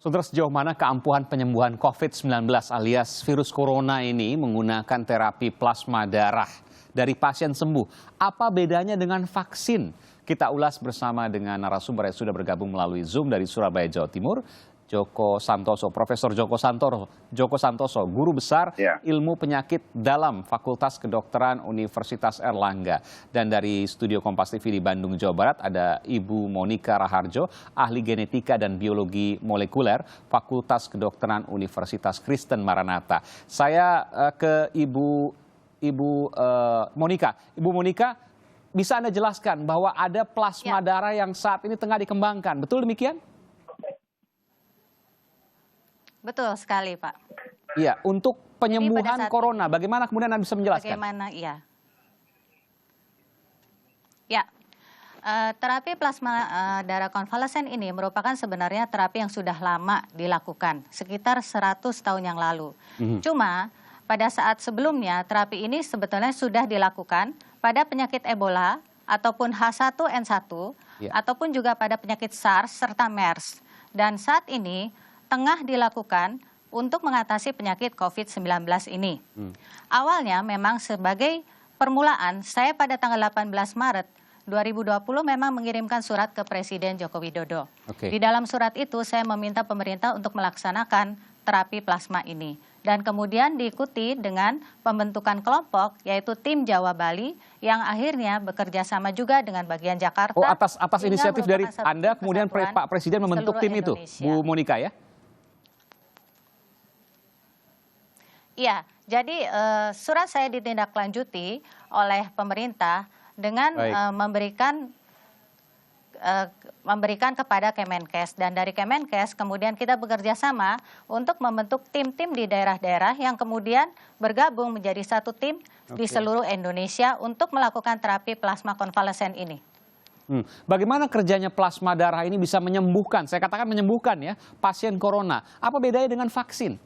Saudara, sejauh mana keampuhan penyembuhan COVID-19 alias virus corona ini menggunakan terapi plasma darah dari pasien sembuh? Apa bedanya dengan vaksin? Kita ulas bersama dengan narasumber yang sudah bergabung melalui Zoom dari Surabaya, Jawa Timur, Joko Santoso, Profesor Joko Santoso, Guru Besar Ilmu Penyakit Dalam Fakultas Kedokteran Universitas Erlangga. Dan dari Studio Kompas TV di Bandung, Jawa Barat ada Ibu Monika Raharjo, Ahli Genetika dan Biologi Molekuler, Fakultas Kedokteran Universitas Kristen Maranatha. Saya ke Ibu Monika. Ibu Monika, bisa Anda jelaskan bahwa ada plasma darah yang saat ini tengah dikembangkan, betul demikian? Betul sekali, Pak. Iya, untuk penyembuhan corona, bagaimana kemudian Anda bisa menjelaskan? Bagaimana, iya. Ya, terapi plasma darah konvalesen ini merupakan sebenarnya terapi yang sudah lama dilakukan, sekitar 100 tahun yang lalu. Cuma pada saat sebelumnya terapi ini sebetulnya sudah dilakukan pada penyakit Ebola ataupun H1N1 ataupun juga pada penyakit SARS serta MERS. Dan saat ini tengah dilakukan untuk mengatasi penyakit COVID-19 ini. Awalnya memang sebagai permulaan, saya pada tanggal 18 Maret 2020 memang mengirimkan surat ke Presiden Joko Widodo. Di dalam surat itu saya meminta pemerintah untuk melaksanakan terapi plasma ini. Dan kemudian diikuti dengan pembentukan kelompok, yaitu tim Jawa Bali, yang akhirnya bekerja sama juga dengan bagian Jakarta. Oh, atas inisiatif dari Anda, kemudian Pak Presiden membentuk tim itu, Bu Monika ya? Iya, jadi surat saya ditindaklanjuti oleh pemerintah dengan memberikan kepada Kemenkes, dan dari Kemenkes kemudian kita bekerja sama untuk membentuk tim-tim di daerah-daerah yang kemudian bergabung menjadi satu tim di seluruh Indonesia untuk melakukan terapi plasma konvalesen ini. Bagaimana kerjanya plasma darah ini bisa menyembuhkan, saya katakan menyembuhkan ya, pasien corona? Apa bedanya dengan vaksin?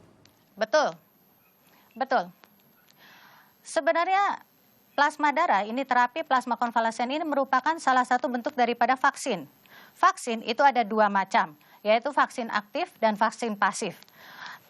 Betul. Sebenarnya plasma darah ini, terapi plasma konvalesen ini merupakan salah satu bentuk daripada vaksin. Vaksin itu ada dua macam, yaitu vaksin aktif dan vaksin pasif.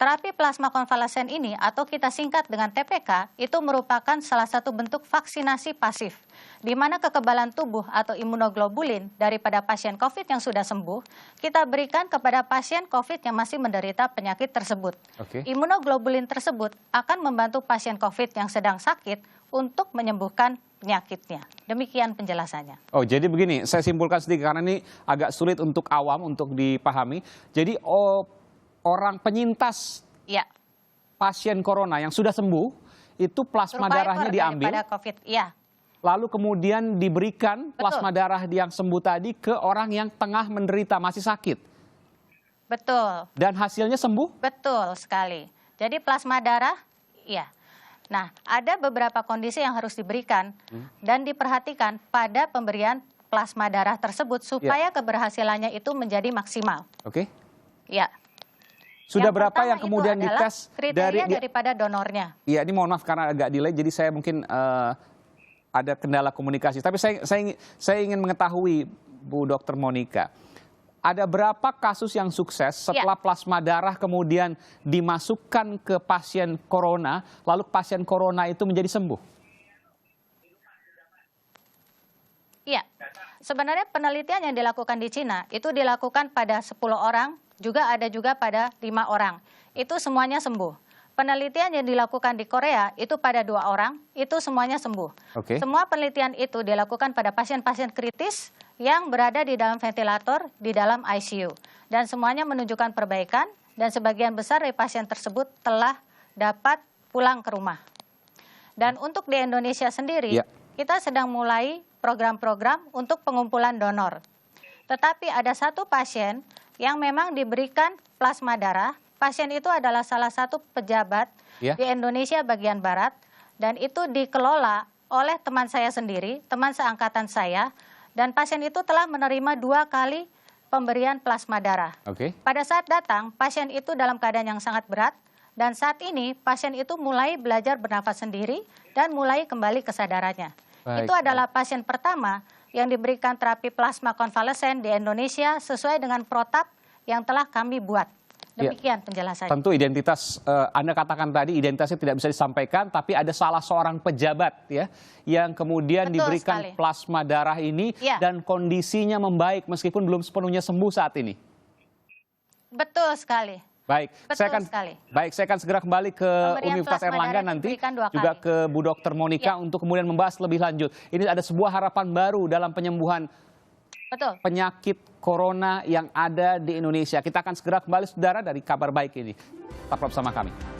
Terapi plasma konvalesen ini atau kita singkat dengan TPK itu merupakan salah satu bentuk vaksinasi pasif, di mana kekebalan tubuh atau imunoglobulin daripada pasien COVID yang sudah sembuh, kita berikan kepada pasien COVID yang masih menderita penyakit tersebut. Imunoglobulin tersebut akan membantu pasien COVID yang sedang sakit untuk menyembuhkan penyakitnya. Demikian penjelasannya. Oh, jadi begini, saya simpulkan sedikit karena ini agak sulit untuk awam untuk dipahami. Jadi orang penyintas pasien corona yang sudah sembuh itu plasma darahnya diambil. COVID, lalu kemudian diberikan plasma darah yang sembuh tadi ke orang yang tengah menderita, masih sakit. Betul. Dan hasilnya sembuh? Betul sekali. Jadi plasma darah, Nah, ada beberapa kondisi yang harus diberikan dan diperhatikan pada pemberian plasma darah tersebut supaya keberhasilannya itu menjadi maksimal. Sudah yang berapa yang kemudian dites daripada donornya? Iya, ini mohon maaf karena agak delay, jadi saya mungkin ada kendala komunikasi. Tapi saya ingin mengetahui, Bu Dr. Monika, ada berapa kasus yang sukses setelah plasma darah kemudian dimasukkan ke pasien corona, lalu pasien corona itu menjadi sembuh? Iya, sebenarnya penelitian yang dilakukan di Cina itu dilakukan pada 10 orang, ada juga pada 5 orang. Itu semuanya sembuh. Penelitian yang dilakukan di Korea itu pada 2 orang, itu semuanya sembuh. Semua penelitian itu dilakukan pada pasien-pasien kritis yang berada di dalam ventilator, di dalam ICU. Dan semuanya menunjukkan perbaikan, dan sebagian besar dari pasien tersebut telah dapat pulang ke rumah. Dan untuk di Indonesia sendiri, kita sedang mulai program-program untuk pengumpulan donor. Tetapi ada satu pasien yang memang diberikan plasma darah. Pasien itu adalah salah satu pejabat di Indonesia bagian Barat, dan itu dikelola oleh teman saya sendiri, teman seangkatan saya, dan pasien itu telah menerima 2 kali pemberian plasma darah. Pada saat datang, pasien itu dalam keadaan yang sangat berat, dan saat ini pasien itu mulai belajar bernafas sendiri dan mulai kembali kesadarannya. Itu adalah pasien pertama yang diberikan terapi plasma konvalesen di Indonesia sesuai dengan protap yang telah kami buat. Demikian penjelasannya. Tentu identitas, Anda katakan tadi identitasnya tidak bisa disampaikan, tapi ada salah seorang pejabat ya yang kemudian Betul diberikan sekali. plasma darah ini Ya. dan kondisinya membaik meskipun belum sepenuhnya sembuh saat ini. Betul sekali. Baik, Betul sekali. saya akan segera kembali ke Pemberian Universitas plasma Airlangga darah nanti, diberikan 2 juga kali. ke Bu Dr. Monica Ya. untuk kemudian membahas lebih lanjut. Ini ada sebuah harapan baru dalam penyembuhan Betul. penyakit corona yang ada di Indonesia. Kita akan segera kembali, saudara, dari kabar baik ini. Tetap bersama kami.